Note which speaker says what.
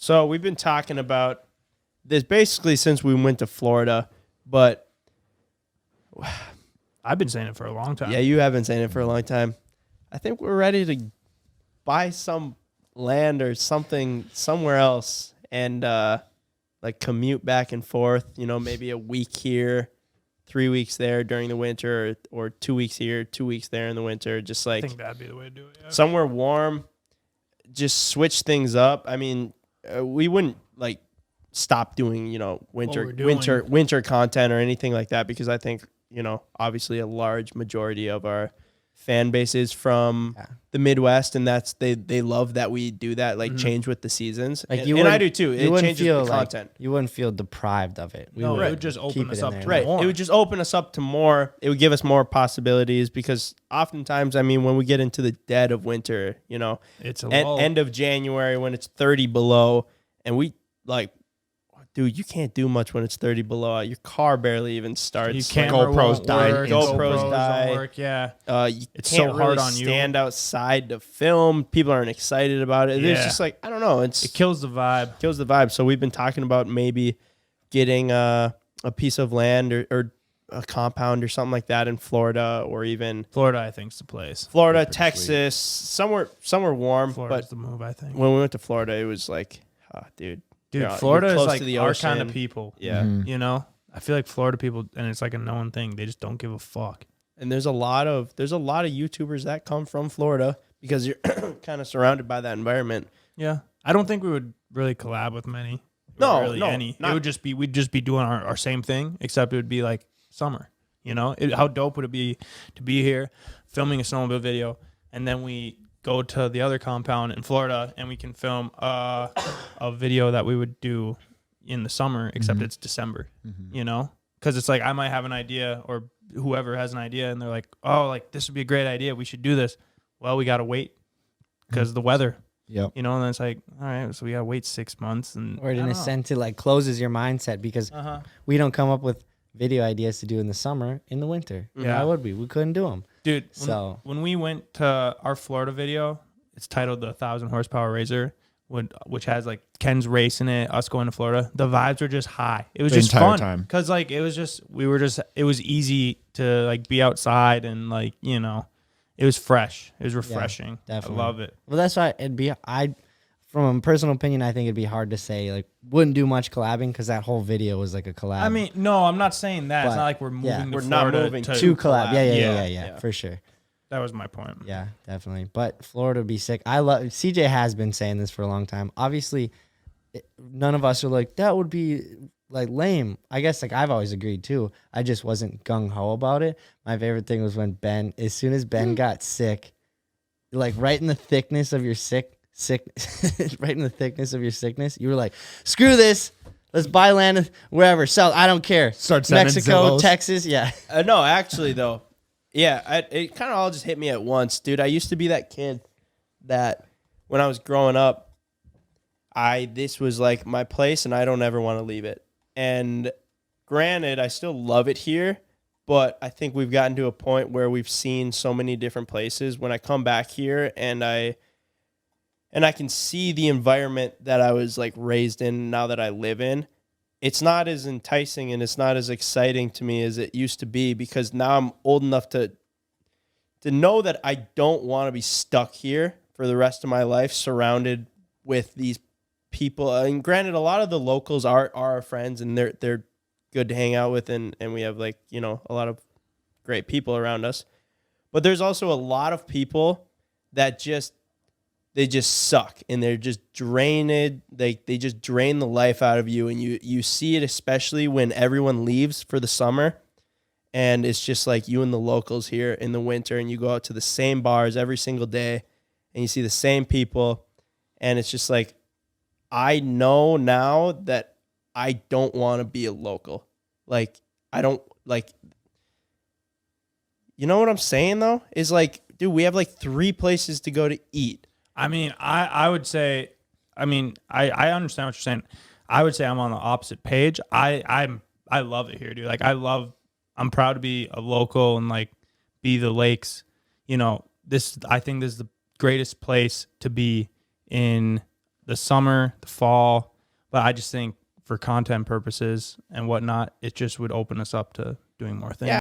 Speaker 1: So we've been talking about this basically since we went to Florida, but
Speaker 2: I've been saying it for a long time.
Speaker 1: yeah, you have been saying it for a long time. I think we're ready to buy some land or something somewhere else and like commute back and forth, you know, maybe a week here, 3 weeks there during the winter, or 2 weeks here, 2 weeks there in the winter. Just
Speaker 2: I
Speaker 1: like
Speaker 2: think that'd be the way to do it. Yeah.
Speaker 1: somewhere warm, just switch things up. I mean, we wouldn't like stop doing, you know, winter content or anything like that, because I think, you know, obviously a large majority of our fan base is from the Midwest, and that's they love that we do that, like change with the seasons.
Speaker 3: Like
Speaker 1: and I do too. It changes the
Speaker 3: like,
Speaker 1: content.
Speaker 3: You wouldn't feel deprived of it.
Speaker 2: It would just open us up to
Speaker 1: Right.
Speaker 2: more.
Speaker 1: It would just open us up to more. It would give us more possibilities, because oftentimes, I mean, when we get into the dead of winter, you know,
Speaker 2: It's a
Speaker 1: end of January when it's 30 below, and we like, dude, you can't do much when it's 30 below. Your car barely even starts.
Speaker 2: You can't.
Speaker 4: GoPros die.
Speaker 1: GoPros die.
Speaker 2: Don't work. Yeah.
Speaker 1: You
Speaker 2: It's
Speaker 1: can't
Speaker 2: so
Speaker 1: really
Speaker 2: hard on you.
Speaker 1: stand outside to film. People aren't excited about it. It's
Speaker 2: Yeah.
Speaker 1: just like, I don't know.
Speaker 2: It kills the vibe.
Speaker 1: Kills the vibe. So we've been talking about maybe getting a piece of land or a compound or something like that in Florida, or even
Speaker 2: Florida, I think, is the place.
Speaker 1: Florida, Texas, somewhere warm.
Speaker 2: Florida's
Speaker 1: But
Speaker 2: the move, I think.
Speaker 1: when we went to Florida, it was like, dude,
Speaker 2: Dude,
Speaker 1: you're
Speaker 2: Florida is
Speaker 1: close
Speaker 2: like
Speaker 1: to the
Speaker 2: our
Speaker 1: ocean.
Speaker 2: kind of people.
Speaker 1: Yeah.
Speaker 2: You know, I feel like Florida people, and it's like a known thing. They just don't give a fuck.
Speaker 1: And there's a lot of YouTubers that come from Florida, because you're kind of surrounded by that environment.
Speaker 2: Yeah. I don't think we would really collab with many.
Speaker 1: No,
Speaker 2: really
Speaker 1: no,
Speaker 2: any.
Speaker 1: not-
Speaker 2: It would just be, we'd just be doing our same thing, except it would be like summer. You know, how dope would it be to be here filming a snowmobile video, and then we go to the other compound in Florida and we can film a video that we would do in the summer, except it's December, you know, because it's like I might have an idea, or whoever has an idea, and they're like, oh, like this would be a great idea. We should do this. Well, we got to wait because the weather,
Speaker 3: Yep.
Speaker 2: you know, and then it's like, all right, so we got to wait 6 months. And
Speaker 3: Or in a sense, it like closes your mindset, because we don't come up with video ideas to do in the summer, in the winter.
Speaker 2: Yeah.
Speaker 3: Why would we? We couldn't do them.
Speaker 2: Dude,
Speaker 3: So-
Speaker 2: when we went to our Florida video, it's titled the 1,000 Horsepower Razor, which has like Ken's race in it, us going to Florida. The vibes were just high. It was
Speaker 4: The
Speaker 2: just
Speaker 4: entire
Speaker 2: fun
Speaker 4: time.
Speaker 2: because like it was easy to like be outside, and like, you know, it was fresh. It was refreshing.
Speaker 3: definitely.
Speaker 2: I love it.
Speaker 3: Well, that's why from a personal opinion, I think it'd be hard to say, like, wouldn't do much collabing, because that whole video was like a collab.
Speaker 2: I mean, no, I'm not saying that. It's
Speaker 3: But,
Speaker 2: not like we're moving
Speaker 3: yeah.
Speaker 2: to
Speaker 1: We're not
Speaker 2: Florida
Speaker 1: moving
Speaker 3: to collab.
Speaker 2: Yeah.
Speaker 3: Yeah, for sure.
Speaker 2: That was my point.
Speaker 3: Yeah, definitely. But Florida would be sick. I love CJ has been saying this for a long time. Obviously, none of us are like, that would be like lame. I guess like I've always agreed too. I just wasn't gung ho about it. My favorite thing was when as soon as Ben got sick, like right in the thickness of your right in the thickness of your sickness, you were like, screw this. Let's buy land wherever. South, I don't care.
Speaker 4: Start sending
Speaker 3: Mexico,
Speaker 4: Zillows.
Speaker 3: Texas, yeah.
Speaker 1: No, actually though, yeah, it kind of all just hit me at once, dude. I used to be that kid that when I was growing up, this was like my place, and I don't ever want to leave it. And granted, I still love it here, but I think we've gotten to a point where we've seen so many different places. When I come back here and I can see the environment that I was like raised in, now that I live in, it's not as enticing and it's not as exciting to me as it used to be, because now I'm old enough to know that I don't want to be stuck here for the rest of my life, surrounded with these people. And granted, a lot of the locals are our friends, and they're good to hang out with, and we have, like, you know, a lot of great people around us. But there's also a lot of people that they just suck, and they're just drained. They just drain the life out of you, and you see it especially when everyone leaves for the summer, and it's just like you and the locals here in the winter, and you go out to the same bars every single day, and you see the same people, and it's just like, I know now that I don't want to be a local. Like, I don't, like, you know what I'm saying though? Is like, dude, we have like 3 places to go to eat.
Speaker 2: I mean, I would say, I understand what you're saying. I would say I'm on the opposite page. I love it here, dude. Like, I'm proud to be a local and like be the lakes. You know, I think this is the greatest place to be in the summer, the fall. But I just think for content purposes and whatnot, it just would open us up to doing more things.
Speaker 1: Yeah,